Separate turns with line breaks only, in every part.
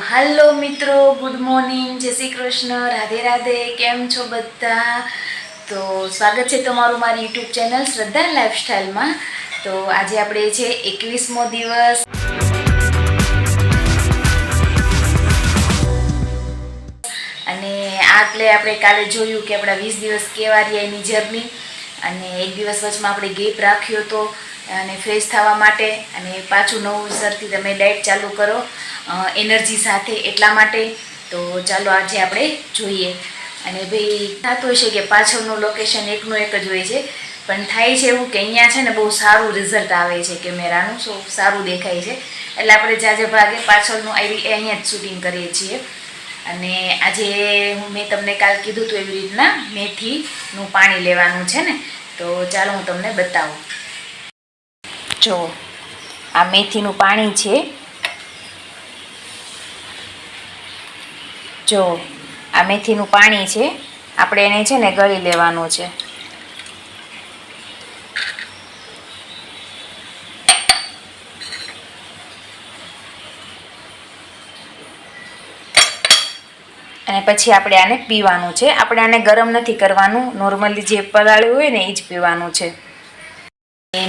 Hello मित्रों, good morning, जय श्री कृष्ण, राधे राधे। केम छो बधा? तो स्वागत है तमारू मारी यूट्यूब चैनल श्रद्धा लाइफस्टाइल में। तो आज आपणे छे 21मो दिवस અને આટલે આપણે કાલે જોયું કે આપણા 20 દિવસ કેવા રહ્યા એની જર્ની, અને એક દિવસ વચમાં આપણે ગેપ રાખ્યો હતો અને ફ્રેશ થવા માટે, અને પાછું નવસરથી તમે ડાયટ ચાલુ કરો એનર્જી સાથે, એટલા માટે. તો ચાલો આજે આપણે જોઈએ. અને ભાઈ થતું હશે કે પાછળનું લોકેશન એકનું એક જ હોય છે, પણ થાય છે એવું કે અહીંયા છે ને બહુ સારું રિઝલ્ટ આવે છે, કેમેરાનું સારું દેખાય છે, એટલે આપણે જાજે ભાગે પાછળનું અહીંયા જ શૂટિંગ કરીએ છીએ. અને આજે મેં તમને કાલ કીધું હતું એવી રીતના મેથીનું પાણી લેવાનું છે ને, તો ચાલો હું તમને બતાવું. જો આ મેથીનું પાણી છે, જો આ મેથીનું પાણી છે, આપણે એને છે ને ગળી લેવાનું છે. અને પછી આપણે આને પીવાનું છે. આપણે આને ગરમ નથી કરવાનું, નોર્મલી જે પલાળ્યું હોય ને એ જ પીવાનું છે.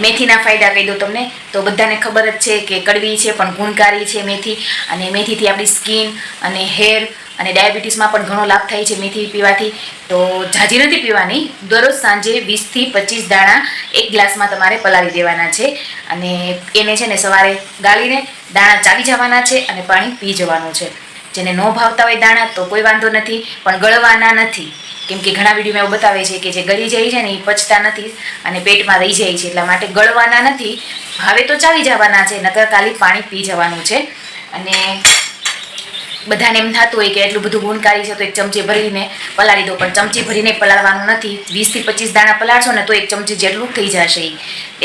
મેથીના ફાયદા કહી દઉં તમને, તો બધાને ખબર જ છે કે કડવી છે પણ ગુણકારી છે મેથી, અને મેથીથી આપણી સ્કિન અને હેર અને ડાયાબિટીસમાં પણ ઘણો લાભ થાય છે મેથી પીવાથી. તો ઝાઝી નથી પીવાની, દરરોજ સાંજે 20 થી 25 દાણા એક ગ્લાસમાં તમારે પલાળી દેવાના છે, અને એને છે ને સવારે ગાળીને દાણા ચાવી જવાના છે અને પાણી પી જવાનું છે. જેને ન ભાવતા હોય દાણા તો કોઈ વાંધો નથી, પણ ગળવાના નથી, કેમ કે ઘણા વિડીયોમાં એવું બતાવે છે કે જે ગળી જાય છે ને એ પચતા નથી અને પેટમાં રહી જાય છે, એટલા માટે ગળવાના નથી. ભાવે તો ચાવી જવાના છે, નકર ખાલી પાણી પી જવાનું છે. અને બધાને એમ થતું હોય કે એટલું બધું ગુણકારી છે તો એક ચમચી ભરીને પલાળી દો, પણ ચમચી ભરીને પલાળવાનું નથી. 20 થી 25 દાણા પલાળશો ને તો એક ચમચી જેટલું થઈ જશે,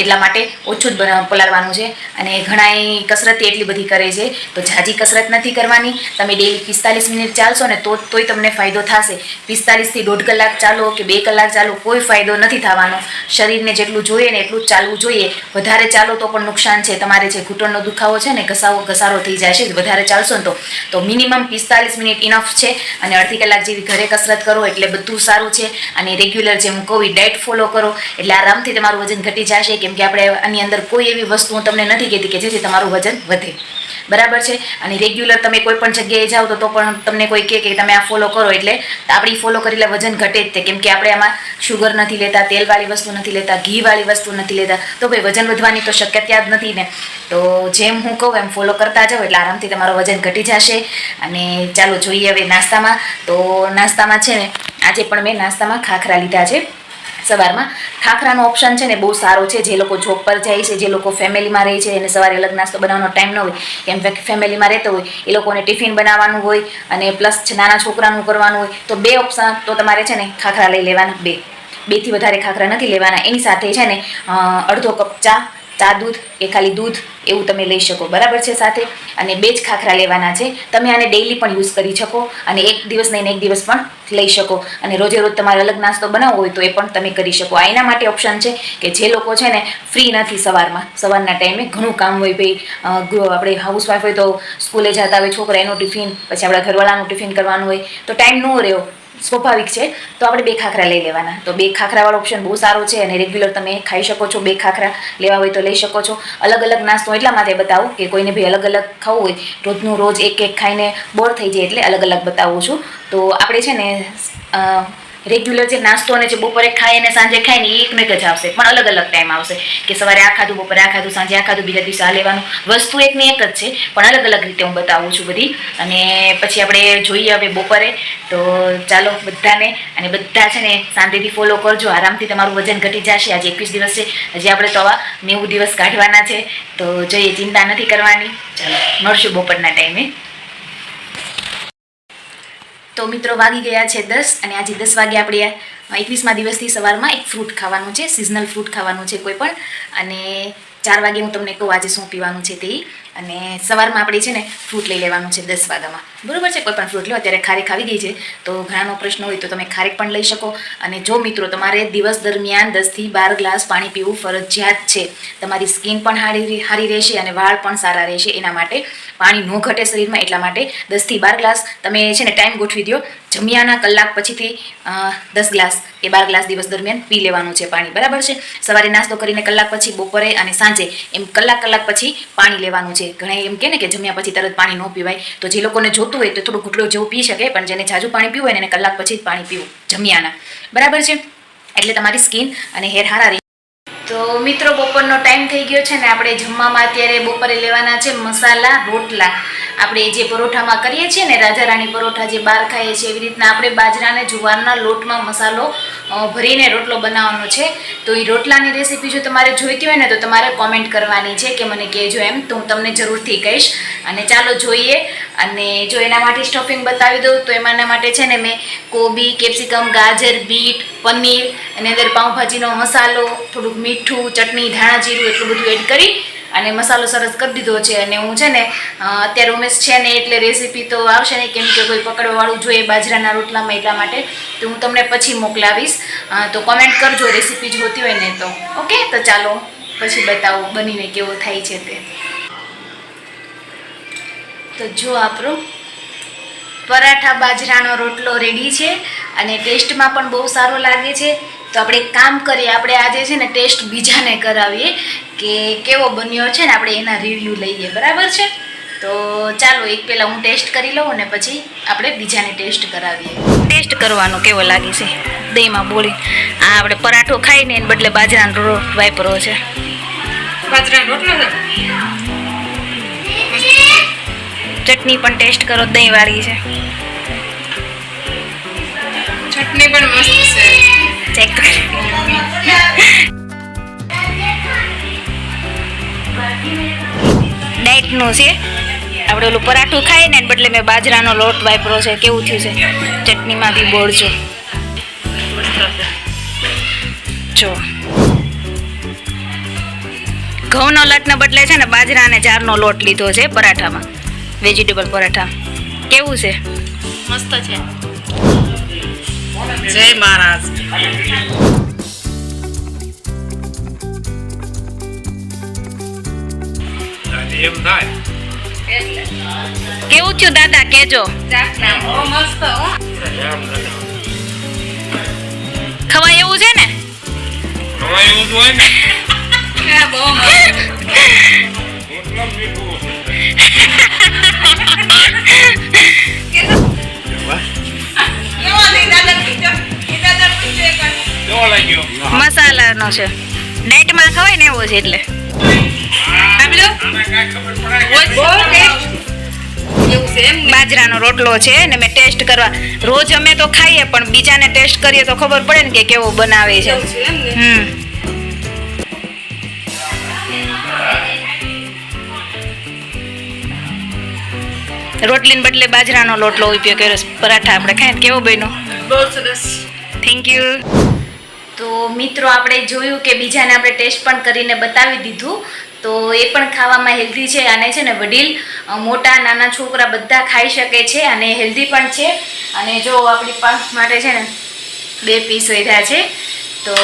એટલા માટે ઓછું જ પલાળવાનું છે. અને ઘણા કસરત એટલી બધી કરે છે, તો ઝાઝી કસરત નથી કરવાની. તમે ડેલી 45 મિનિટ ચાલશો ને તોય તમને ફાયદો થશે. 45 થી 1.5 કલાક ચાલો કે 2 કલાક ચાલો, કોઈ ફાયદો નથી થવાનો. શરીરને જેટલું જોઈએ ને એટલું જ ચાલવું જોઈએ. વધારે ચાલો તો પણ નુકસાન છે. તમારે જે ઘૂંટણનો દુખાવો છે ને, ઘસારો થઈ જશે વધારે ચાલશો ને તો મિનિમમ 45 મિનિટ ઇનફ છે. અને અડધી કલાક જેવી ઘરે કસરત કરો એટલે બધું સારું છે. અને રેગ્યુલર જે હું કહું ડાયટ ફોલો કરો એટલે આરામથી તમારું વજન ઘટી જશે, કેમ કે આપણે આની અંદર કોઈ એવી વસ્તુ હું તમને નથી કહેતી કે જેથી તમારું વજન વધે, બરાબર છે. અને રેગ્યુલર તમે કોઈ પણ જગ્યાએ જાઓ તો પણ તમને કોઈ કહે કે તમે આ ફોલો કરો, એટલે આપણી ફોલો કરેલા વજન ઘટે જ તે, કેમ કે આપણે આમાં શુગર નથી લેતા, તેલવાળી વસ્તુ નથી લેતા, ઘીવાળી વસ્તુ નથી લેતા, તો ભાઈ વજન વધવાની તો શક્યતા જ નથી ને. તો જેમ હું કહું એમ ફોલો કરતા જાઓ એટલે આરામથી તમારું વજન ઘટી જશે. અને ચાલો જોઈએ હવે નાસ્તામાં. તો નાસ્તામાં છે ને આજે પણ મેં નાસ્તામાં ખાખરા લીધા છે. સવારમાં ખાખરાનો ઓપ્શન છે ને બહુ સારો છે. જે લોકો જોબ પર જાય છે, જે લોકો ફેમિલીમાં રહે છે, એને સવારે અલગ નાસ્તો બનાવવાનો ટાઈમ ન હોય, કેમ કે ફેમિલીમાં રહેતો હોય એ લોકોને ટિફિન બનાવવાનું હોય અને પ્લસ નાના છોકરાનું કરવાનું હોય, તો 2 ઓપ્શન તો તમારે છે ને ખાખરા લઈ લેવાના. 2 થી વધારે ખાખરા નથી લેવાના. એની સાથે છે ને અડધો કપ ચા દૂધ કે ખાલી દૂધ એવું તમે લઈ શકો, બરાબર છે સાથે. અને 2 જ ખાખરા લેવાના છે. તમે આને ડેઈલી પણ યુઝ કરી શકો, અને એક દિવસ નહીં એક દિવસ પણ લઈ શકો. અને રોજે રોજ તમારે અલગ નાસ્તો બનાવવો હોય તો એ પણ તમે કરી શકો. આ એના માટે ઓપ્શન છે કે જે લોકો છે ને ફ્રી નથી સવારના ટાઈમે, ઘણું કામ હોય. ભાઈ આપણે હાઉસવાઈફ હોય તો સ્કૂલે જતા હોય છોકરા, એનું ટિફિન, પછી આપણા ઘરવાળાનું ટિફિન કરવાનું હોય, તો ટાઈમ ન રહ્યો, સ્વાભાવિક છે. તો આપણે 2 ખાખરા લઈ લેવાના. તો 2 ખાખરાવાળો ઓપ્શન બહુ સારો છે, અને રેગ્યુલર તમે ખાઈ શકો છો. 2 ખાખરા લેવા હોય તો લઈ શકો છો. અલગ અલગ નાસ્તો એટલા માટે બતાવું કે કોઈને ભાઈ અલગ અલગ ખાવું હોય, રોજનું રોજ એક ખાઈને બોર થઈ જાય, એટલે અલગ અલગ બતાવું છું. તો આપણે છે ને રેગ્યુલર જે નાસ્તો અને જે બપોરે ખાય અને સાંજે ખાય ને એ એકનો એક જ આવશે, પણ અલગ અલગ ટાઈમ આવશે કે સવારે આ ખાધું, બપોરે આ ખાધું, સાંજે આ ખાધું, બીજા દિવસે આ લેવાનું. વસ્તુ એકની એક જ છે, પણ અલગ અલગ રીતે હું બતાવું છું બધી. અને પછી આપણે જોઈએ હવે બપોરે. તો ચાલો બધાને, અને બધા છે ને શાંતિથી ફોલો કરજો, આરામથી તમારું વજન ઘટી જશે. આજે 21 દિવસ છે, હજી આપણે તો આવા 90 દિવસ કાઢવાના છે. તો જોઈએ, ચિંતા નથી કરવાની. ચાલો મળશું બપોરના ટાઈમે. તો મિત્રો વાગી ગયા છે 10, અને આજે 10 વાગે આપણે 21મા દિવસથી સવારમાં એક ફ્રૂટ ખાવાનું છે, સિઝનલ ફ્રૂટ ખાવાનું છે કોઈ પણ. અને 4 વાગે હું તમને કહું આજે શું પીવાનું છે તે. અને સવારમાં આપણે છે ને ફ્રૂટ લઈ લેવાનું છે 10 વાગ્યામાં, બરાબર છે. કોઈ પણ ફ્રૂટ લો. અત્યારે ખારેક આવી ગઈ છે તો ઘણાનો પ્રશ્ન હોય તો તમે ખારેક પણ લઈ શકો. અને જો મિત્રો તમારે દિવસ દરમિયાન 10 થી 12 ગ્લાસ પાણી પીવું ફરજિયાત છે. તમારી સ્કિન પણ સારી રહેશે અને વાળ પણ સારા રહેશે. એના માટે પાણી ન ઘટે શરીરમાં, એટલા માટે 10 થી 12 ગ્લાસ તમે છે ને ટાઈમ ગોઠવી દો. જમ્યાના કલાક પછીથી 10 ગ્લાસ કે 12 ગ્લાસ દિવસ દરમિયાન પી લેવાનું છે પાણી, બરાબર છે. સવારે નાસ્તો કરીને કલાક પછી, બપોરે અને સાંજે એમ કલાક પછી પાણી લેવાનું છે. ઘણા એમ કે ને કે જમ્યા પછી તરત પાણી ન પીવાય, તો જે લોકોને જોતું હોય તો થોડું ઘૂંટડો જેવું પી શકે, પણ જેને જાજુ પાણી પીવું હોય ને એને કલાક પછી જ પાણી પીવું જમ્યાના, બરાબર છે. એટલે તમારી સ્કિન અને હેર હારા રહે. તો મિત્રો બપોરનો ટાઈમ થઈ ગયો છે ને આપણે જમવામાં અત્યારે બપોરે લેવાના છે મસાલા રોટલા. આપણે જે પરોઠામાં કરીએ છીએ ને રાજા રાણી પરોઠા જે બહાર ખાઈએ છીએ, એવી રીતના આપણે બાજરાને જુવારના લોટમાં મસાલો ભરીને રોટલો બનાવવાનો છે. તો એ રોટલાની રેસીપી જો તમારે જોઈતી હોય ને તો તમારે કોમેન્ટ કરવાની છે કે મને કહેજો એમ, તો હું તમને જરૂરથી કહીશ. અને ચાલો જોઈએ. અને જો એના માટે સ્ટફિંગ બતાવી દઉં તો એના માટે છે ને મેં કોબી, કેપ્સિકમ, ગાજર, બીટ, પનીર, એની અંદર પાઉંભાજીનો મસાલો, થોડુંક મીઠું, ચટણી, ધાણા જીરું એટલું બધું એડ કરી અને મસાલો સરસ કરી દીધો છે. અને હું છે ને અત્યારે ઉમેશ છે ને એટલે રેસીપી તો આવશે નહીં, કેમ કે કોઈ પકડવાવાળું જોઈએ બાજરાના રોટલામાં, એટલા માટે તો હું તમને પછી મોકલાવીશ. તો કોમેન્ટ કરજો રેસીપી જોતી હોય ને તો. ઓકે, તો ચાલો પછી બતાવું બનીને કેવો થાય છે તે. તો જો આપણો પરાઠા બાજરાનો રોટલો રેડી છે અને ટેસ્ટમાં પણ બહુ સારો લાગે છે. તો આપણે એક કામ કરીએ, આપણે આજે છે ને ટેસ્ટ બીજાને કરાવીએ કે કેવો બન્યો છે ને આપણે એના રિવ્યૂ લઈએ, બરાબર છે. તો ચાલો એક પહેલાં હું ટેસ્ટ કરી લઉં અને પછી આપણે બીજાને ટેસ્ટ કરાવીએ. ટેસ્ટ કરવાનો કેવો લાગે છે દહીંમાં બોળી. આ આપણે પરાઠો ખાઈને એને બદલે બાજરાનો રોટ વાપરો છે.
બાજરાનો રોટલો છે.
ચટણી પણ ટેસ્ટ કરો, દહીં વાળી છે.
ચટણી પણ મસ્ત છે.
ચેક કરો. ડાયટનું છે. આપણે ઓલું પરાઠું ખાઈએ ને બદલે મેં બાજરાનો લોટ વાપરો છે. કેવું થયું છે? ચટણીમાં બી બોળજો. જો ઘઉંનો લોટને બદલે છે ને બાજરા અને જારનો લોટ લીધો છે પરાઠામાં, વેજીટેબલ પરાઠા. કેવું છે?
મસ્ત છે. જય મહારાજ.
એમ થાય.
કેવું થયું દાદા કેજો.
મસ્ત હો.
ખવાય એવું છે ને?
હવે એવું જ હોય ને.
બહુ મસ્ત.
રોટલા મીઠું છે. કેવો લાગ્યો?
મસાલાનો છે. ડાયટમાં ખવાય ને એવો છે એટલે.
આને કાંઈ ખબર પડાય
બહુ ટેસ્ટ. એવું છે એમ ને?
બાજરાનો રોટલો છે ને મેં ટેસ્ટ કરવા, રોજ અમે તો ખાઈએ પણ બીજાને ટેસ્ટ કરીએ તો ખબર પડે ને કે કેવો બનાવે છે.
એવું છે એમ ને?
રોટલીને બદલે બાજરાનો લોટલો ઉપયોગ કર્યો છે. પરાઠા આપણે ખાઈએ ને કેવો બન્યો?
બહુ સરસ.
Thank you. તો મિત્રો આપણે જોયું કે બીજાને આપણે ટેસ્ટ પણ કરીને બતાવી દીધું. તો એ પણ ખાવામાં હેલ્ધી છે. અને છે ને વડીલ, મોટા, નાના છોકરા બધા ખાઈ શકે છે અને હેલ્ધી પણ છે. અને જો આપણી માટે છે ને 2 પીસ વધ્યા છે. તો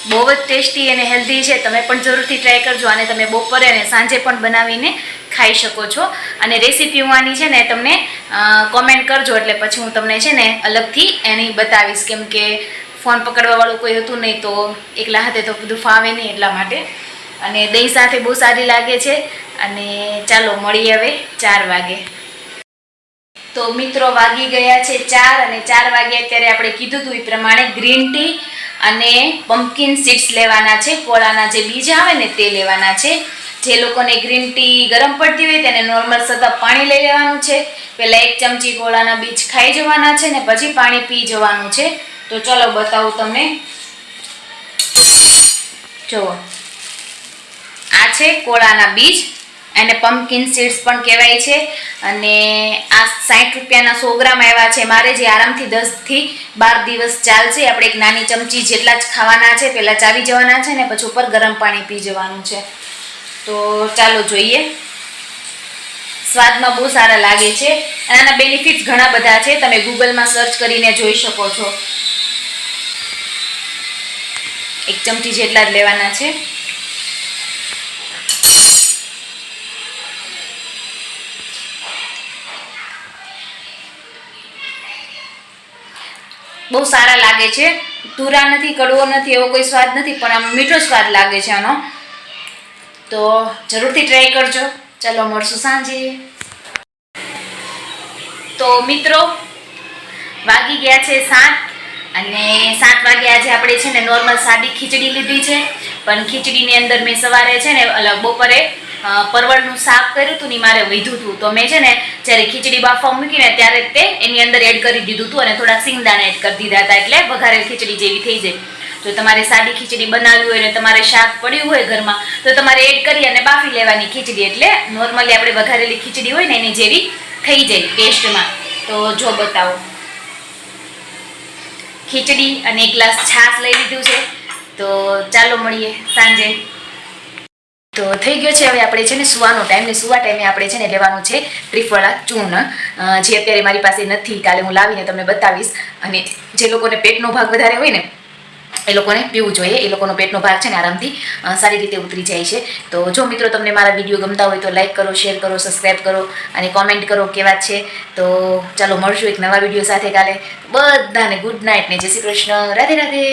બહુ જ ટેસ્ટી અને હેલ્ધી છે. તમે પણ જરૂરથી ટ્રાય કરજો. અને તમે બપોરે અને સાંજે પણ બનાવીને ખાઈ શકો છો. અને રેસીપી હું આની છે ને તમને કોમેન્ટ કરજો, એટલે પછી હું તમને છે ને અલગથી એની બતાવીશ, કેમ કે ફોન પકડવાવાળું કોઈ હતું નહીં તો એકલા હાથે તો બધું ફાવે નહીં, એટલા માટે. અને દહીં સાથે બહુ સારી લાગે છે. અને ચાલો મળીએ હવે 4 વાગે. તો મિત્રો વાગી ગયા છે 4 અને 4 વાગે અત્યારે આપણે કીધું હતું એ પ્રમાણે ગ્રીન ટી અને પમ્પકિન સીડ્સ લેવાના છે. કોળાના જે બીજ આવે ને તે લેવાના છે. જે લોકોને ગ્રીન ટી ગરમ પડતી હોય તેને નોર્મલ સતત પાણી લઈ લેવાનું છે. પહેલાં 1 ચમચી કોળાના બીજ ખાઈ જવાના છે ને પછી પાણી પી જવાનું છે. તો ચલો બતાવું તમને. જુઓ, આ છે કોળાના બીજ, એને પમ્પકિન સીડ્સ પણ કહેવાય છે. અને આ 60 રૂપિયાના 100 ગ્રામ આવ્યા છે. મારે જે આરામથી 10 થી 12 દિવસ ચાલશે. આપણે એક નાની ચમચી જેટલા જ ખાવાના છે. પહેલાં ચાવી જવાના છે ને પછી ઉપર ગરમ પાણી પી જવાનું છે. તો ચાલો જોઈએ. સ્વાદમાં બહુ સારા લાગે છે અને આના બેનિફિટ્સ ઘણા બધા છે. તમે ગૂગલમાં સર્ચ કરીને જોઈ શકો છો. 1 ચમચી જેટલા જ લેવાના છે. બહુ સારા લાગે છે. તુરા નથી, કડવો નથી, એવો કોઈ સ્વાદ નથી, પણ આમ મીઠો સ્વાદ લાગે છે આનો. તો જરૂરથી ટ્રાય કરજો. ચાલો મળશું સાંજે. તો મિત્રો વાગી ગયા છે 7 અને 7 વાગ્યા આજે આપણે છે ને નોર્મલ સાદી ખીચડી લીધી છે. પણ ખીચડીની અંદર મેં સવારે છે ને બપોરે પરવળનું શાક કર્યું હતું ને મારે વધ્યું હતું, તો મેં છે ને જ્યારે ખીચડી બાફવા મૂકીને ત્યારે તે એની અંદર એડ કરી દીધું હતું અને થોડા સિંગદાણા એડ કરી દીધા હતા, એટલે વઘારેલ ખીચડી જેવી થઈ જાય. જો તમારે સાદી ખીચડી બનાવવી હોય ને તમારે શાક પડ્યું હોય ઘરમાં તો તમારે એડ કરી અને બાફી લેવાની ખીચડી, એટલે નોર્મલી આપણે વઘારેલી ખીચડી હોય ને એની જેવી થઈ જાય ટેસ્ટમાં. તો જો બતાવો, ખીચડી અને 1 ગ્લાસ છાશ લઈ લીધું છે. તો ચાલો મળીએ સાંજે. તો થઈ ગયો છે હવે આપણે છે ને સુવાનો ટાઈમ, ને સુવા ટાઈમે આપણે છે ને લેવાનું છે ત્રિફળા ચૂર્ણ, જે અત્યારે મારી પાસે નથી, કાલે હું લાવીને તમને બતાવીશ. અને જે લોકોને પેટનો ભાગ વધારે હોય ને એ લોકોને પીવું જોઈએ. એ લોકોનો પેટનો ભાગ છે ને આરામથી સારી રીતે ઉતરી જાય છે. તો જો મિત્રો તમને મારા વિડીયો ગમતા હોય તો લાઈક કરો, શેર કરો, સબસ્ક્રાઈબ કરો અને કોમેન્ટ કરો કેવા છે. તો ચાલો મળશું એક નવા વિડીયો સાથે કાલે. બધાને ગુડ નાઇટ ને જય શ્રી કૃષ્ણ. રાધે રાધે.